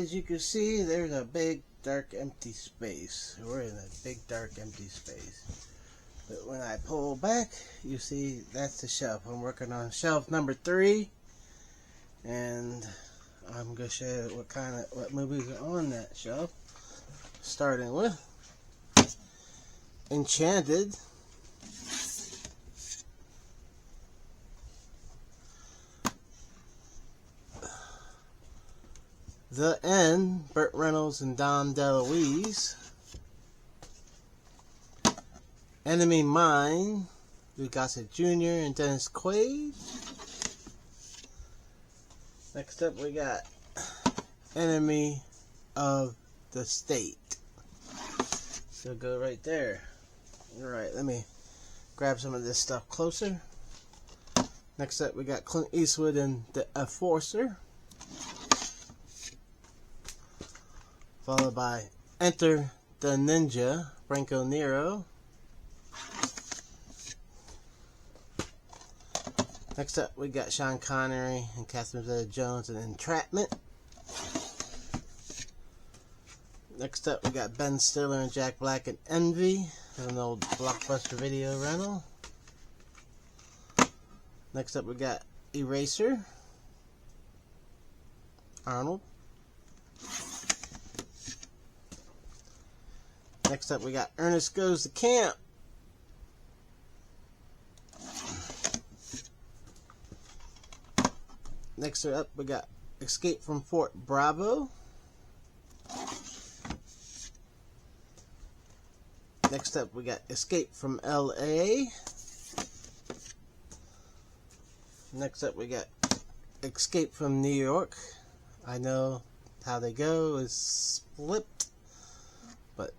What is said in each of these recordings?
as you can see, there's a big dark empty space. We're in a big dark empty space. But when I pull back, you see that's the shelf. I'm working on shelf number 3, and I'm gonna show you what movies are on that shelf. Starting with Enchanted. The End, Burt Reynolds and Dom DeLuise. Enemy Mine, Lou Gossett Jr. and Dennis Quaid. Next up we got Enemy of the State. So go right there. Alright, let me grab some of this stuff closer. Next up we got Clint Eastwood and The Enforcer. Followed by Enter the Ninja, Franco Nero. Next up, we got Sean Connery and Catherine Zeta-Jones and Entrapment. Next up, we got Ben Stiller and Jack Black and Envy, an old Blockbuster video rental. Next up, we got Eraser, Arnold. Next up, we got Ernest Goes to Camp. Next up, we got Escape from Fort Bravo. Next up, we got Escape from L.A. Next up, we got Escape from New York. I know how they go is flipped, but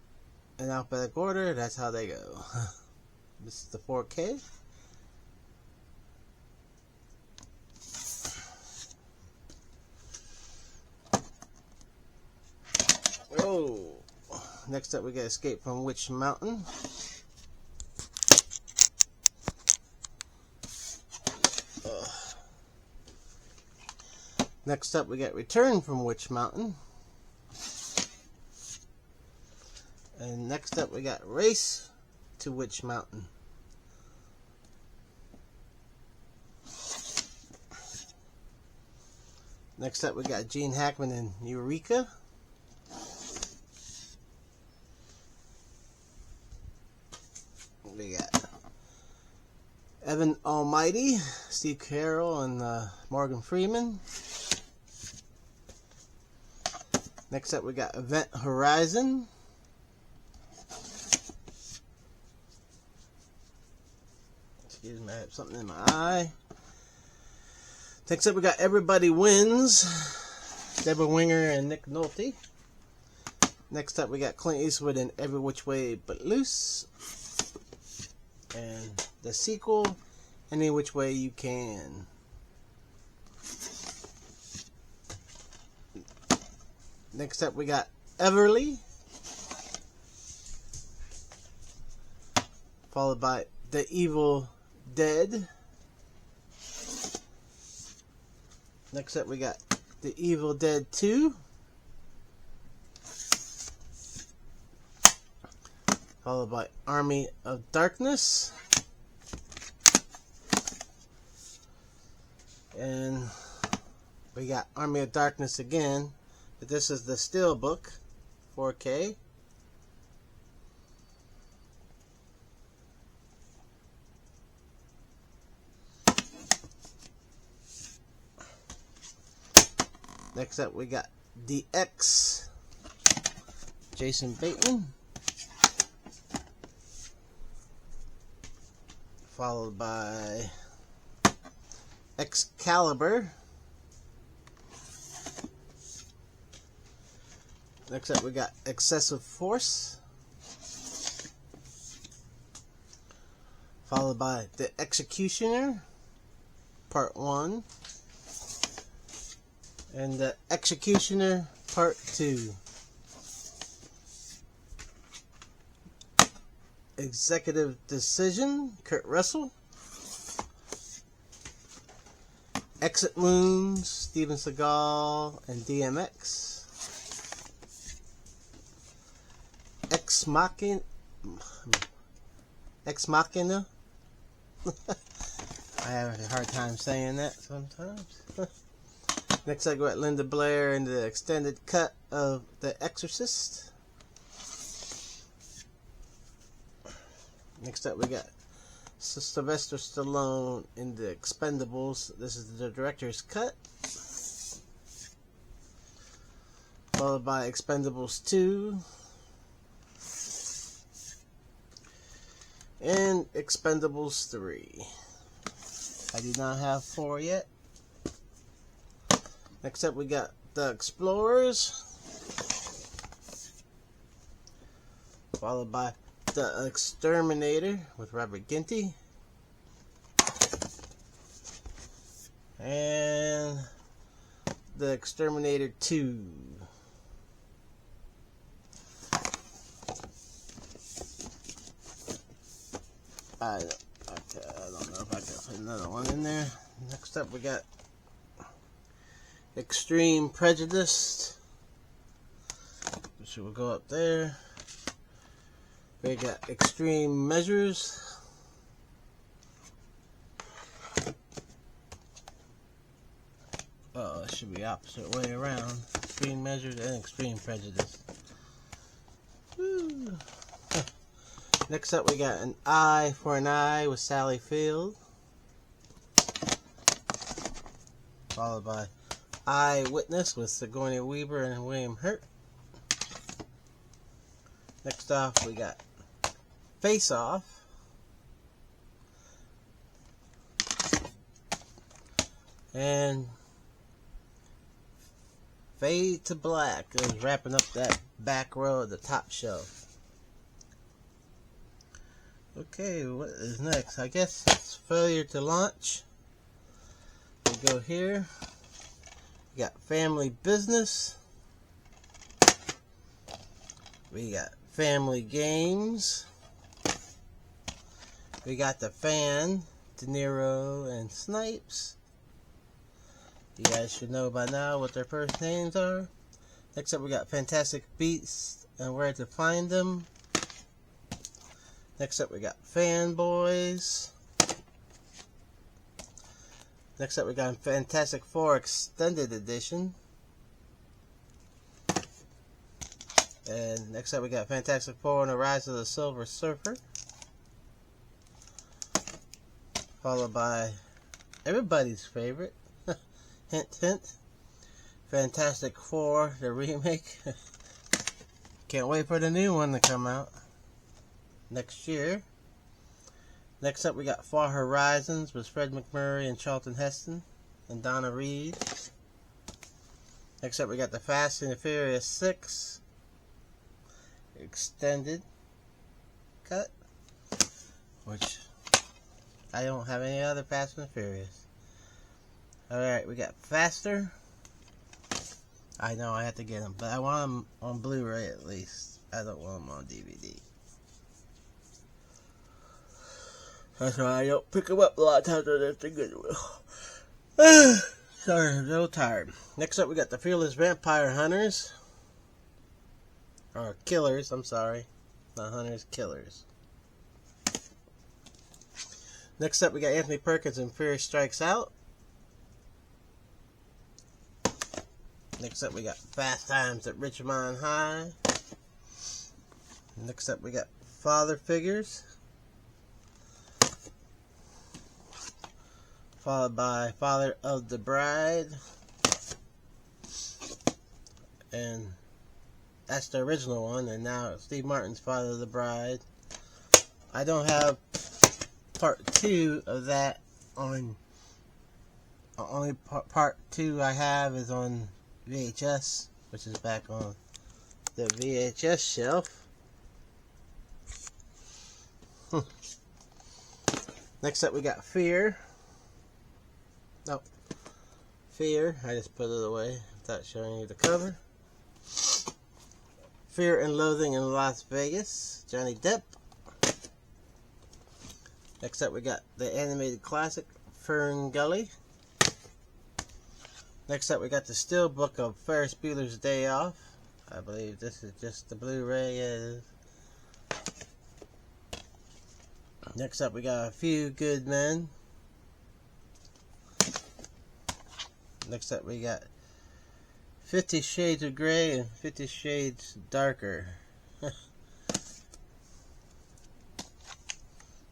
in alphabetical order, that's how they go. This is the 4K. Oh, next up we got Escape from Witch Mountain. Next up we got Return from Witch Mountain. And next up we got Race to Witch Mountain. Next up we got Gene Hackman and Eureka. We got Evan Almighty, Steve Carell, and Morgan Freeman. Next up we got Event Horizon. Excuse me, I have something in my eye. Next up we got Everybody Wins, Deborah Winger and Nick Nolte. Next up we got Clint Eastwood and Every Which Way But Loose. And the sequel, Any Which Way You Can. Next up we got Everly, followed by The Evil Dead. Next up we got The Evil Dead 2, followed by Army of Darkness, and we got Army of Darkness again, but this is the Steelbook 4K. Next up we got DX, Jason Bateman, followed by Excalibur. Next up we got Excessive Force, followed by The Executioner Part 1 and The Executioner Part 2. Executive Decision, Kurt Russell. Exit Wounds, Steven Seagal and DMX. Ex Machina. Ex Machina. I have a hard time saying that sometimes. Next, I go at Linda Blair in the extended cut of The Exorcist. Next up, we got Sylvester Stallone in The Expendables. This is the director's cut. Followed by Expendables 2. And Expendables 3. I do not have 4 yet. Next up, we got The Explorers. Followed by The Exterminator with Robert Ginty. And The Exterminator 2. I don't know if I can put another one in there. Next up, we got Extreme Prejudice, which will go up there. We got Extreme Measures. Oh, it should be opposite way around. Extreme Measures and Extreme Prejudice. Woo. Next up, we got An Eye for an Eye with Sally Field. Followed by Eyewitness with Sigourney Weaver and William Hurt. Next off, we got Face Off. And Fade to Black. It was wrapping up that back row of the top shelf. Okay, what is next? I guess it's Failure to Launch. We go here. We got Family Business. We got Family Games. We got The Fan, De Niro and Snipes. You guys should know by now what their first names are. Next up, we got Fantastic Beasts and Where to Find Them. Next up, we got Fanboys. Next up, we got Fantastic Four Extended Edition. And next up, we got Fantastic Four and the Rise of the Silver Surfer. Followed by everybody's favorite, hint, hint, Fantastic Four, the remake. Can't wait for the new one to come out next year. Next up, we got Far Horizons with Fred MacMurray and Charlton Heston and Donna Reed. Next up, we got the Fast and the Furious 6 extended cut, which I don't have any other Fast and the Furious. Alright, we got Faster. I know I have to get them, but I want them on Blu-ray at least. I don't want them on DVD. That's why I don't pick them up a lot of times at the Goodwill. Sorry, I'm a little tired. Next up, we got the Fearless Vampire Hunters. Or Killers, I'm sorry. Not Hunters, Killers. Next up, we got Anthony Perkins and Fear Strikes Out. Next up, we got Fast Times at Ridgemont High. Next up, we got Father Figures. Followed by Father of the Bride. And that's the original one, and now Steve Martin's Father of the Bride. I don't have part 2 of that on. Only part 2 I have is on VHS, which is back on the VHS shelf. Next up, we got Fear. Oh, Fear. I just put it away without showing you the cover. Fear and Loathing in Las Vegas. Johnny Depp. Next up, we got the animated classic Fern Gully. Next up, we got the Steelbook of Ferris Bueller's Day Off. I believe this is just the Blu-ray. Next up, we got A Few Good Men. Next up, we got 50 Shades of Grey and 50 Shades Darker.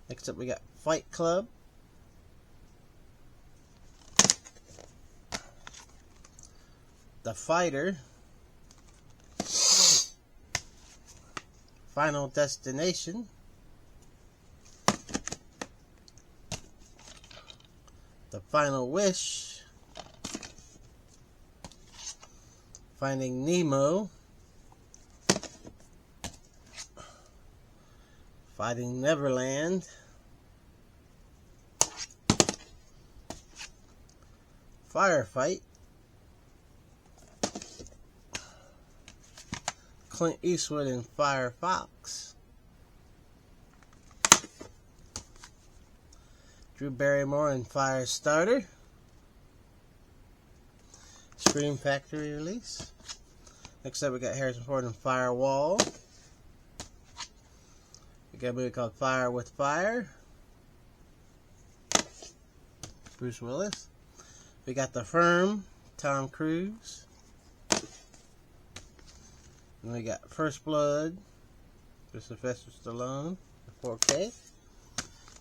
Next up, we got Fight Club. The Fighter. Final Destination. The Final Wish. Finding Nemo. Finding Neverland. Firefight. Clint Eastwood and Firefox. Drew Barrymore and Firestarter. Scream Factory release. Next up, we got Harrison Ford and Firewall. We got a movie called Fire with Fire. Bruce Willis. We got The Firm, Tom Cruise. And we got First Blood, with Sylvester Stallone, 4K.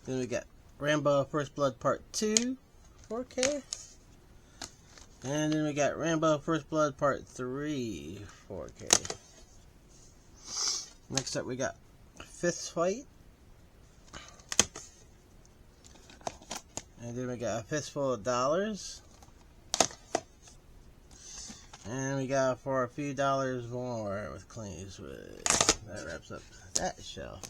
Then we got Rambo First Blood Part 2, 4K. And then we got Rambo First Blood Part 3, 4K. Next up, we got Fist Fight. And then we got A Fistful of Dollars. And we got For a Few Dollars More with Clint Eastwood. That wraps up that shelf.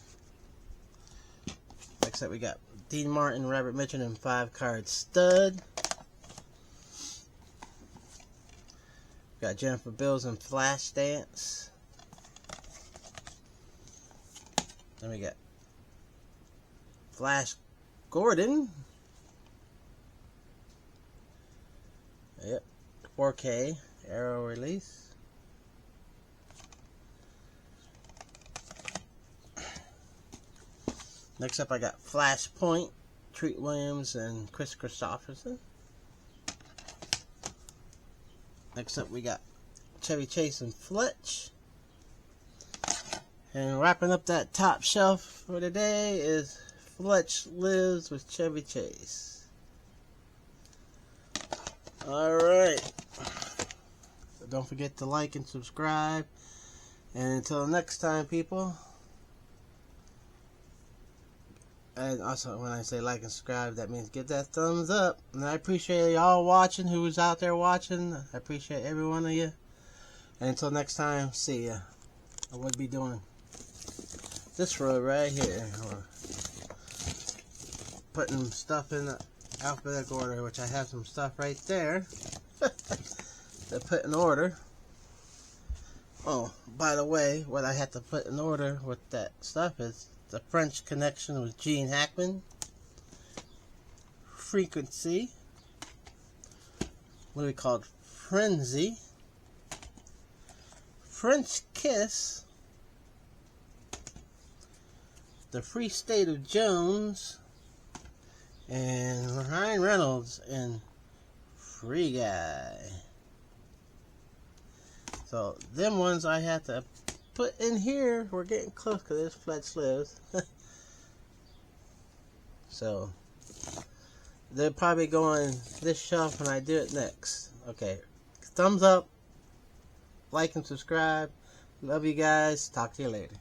Next up, we got Dean Martin, Robert Mitchum, and 5-Card Stud. We got Jennifer Bills and Flashdance. Then we got Flash Gordon. Yep, 4K. Arrow release. Next up, I got Flashpoint, Treat Williams and Chris Christopherson. Next up, we got Chevy Chase and Fletch. And wrapping up that top shelf for today is Fletch Lives with Chevy Chase. Alright. Don't forget to like and subscribe. And until next time, people. And also, when I say like and subscribe, that means give that thumbs up. And I appreciate y'all watching, who's out there watching. I appreciate every one of you. And until next time, see ya. I would be doing this row right here. Or putting stuff in the alphabetical order, which I have some stuff right there. To put in order. Oh, by the way, what I had to put in order with that stuff is The French Connection with Gene Hackman, Frequency, what do we call it? Frenzy, French Kiss, The Free State of Jones, and Ryan Reynolds in Free Guy. So, them ones I have to put in here. We're getting close because there's Fletch Lives. So, they'll probably go on this shelf when I do it next. Okay. Thumbs up, like and subscribe. Love you guys. Talk to you later.